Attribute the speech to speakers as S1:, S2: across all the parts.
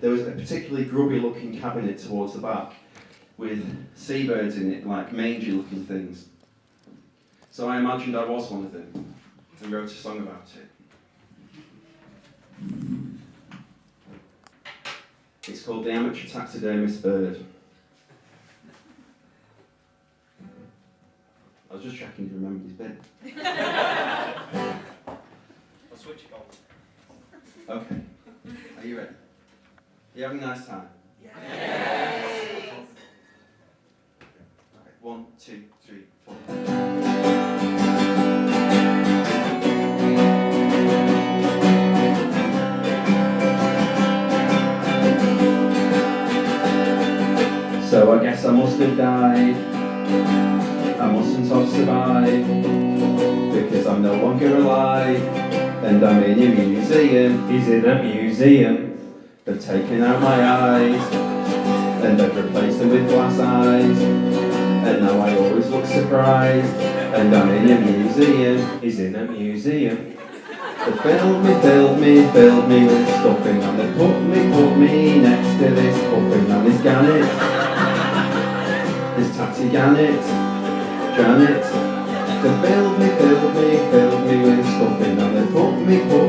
S1: there was a particularly grubby looking cabinet towards the back with seabirds in it, like mangy looking things. So I imagined I was one of them and wrote a song about it. It's called The Amateur Taxidermist Bird. I was just checking to remember his bit.
S2: I'll switch it on.
S1: Okay. Are you ready? You having a nice time?
S2: Yes.
S1: Okay. 1, 2, 3, 4. So I guess I must have died. I mustn't have survived, because I'm no longer alive, and I'm in a museum.
S3: He's in a museum.
S1: They've taken out my eyes, and they've replaced them with glass eyes, and now I always look surprised, and I'm in a museum.
S3: He's in a museum.
S1: They filled me with stuffing, and they put me next to this puffing, and this gannet, this tatty gannet, Janet. They filled me with stuffing, and they put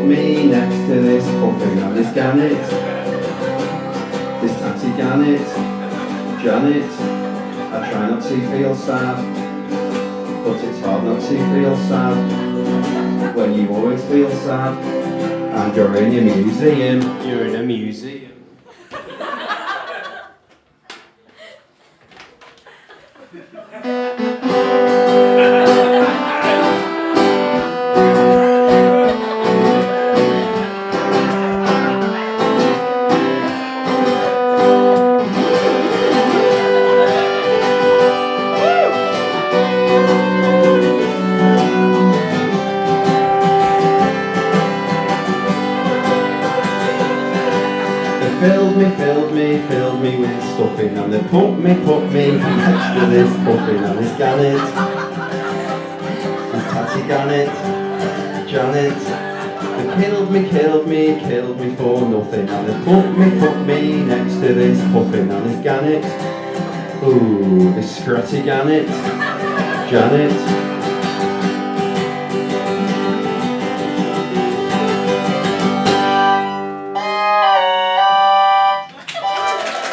S1: me next to this puffing, and this gannet, this tatty gannet, Janet. I try not to feel sad, but it's hard not to feel sad when you always feel sad, and you're in your museum.
S3: You're in a museum.
S1: Filled me with stuffing, and they put me next to this puffing, and this gannet, this tatty gannet, Janet. They killed me for nothing, and they put me next to this puffing, and this gannet. Ooh, this scratty gannet, Janet.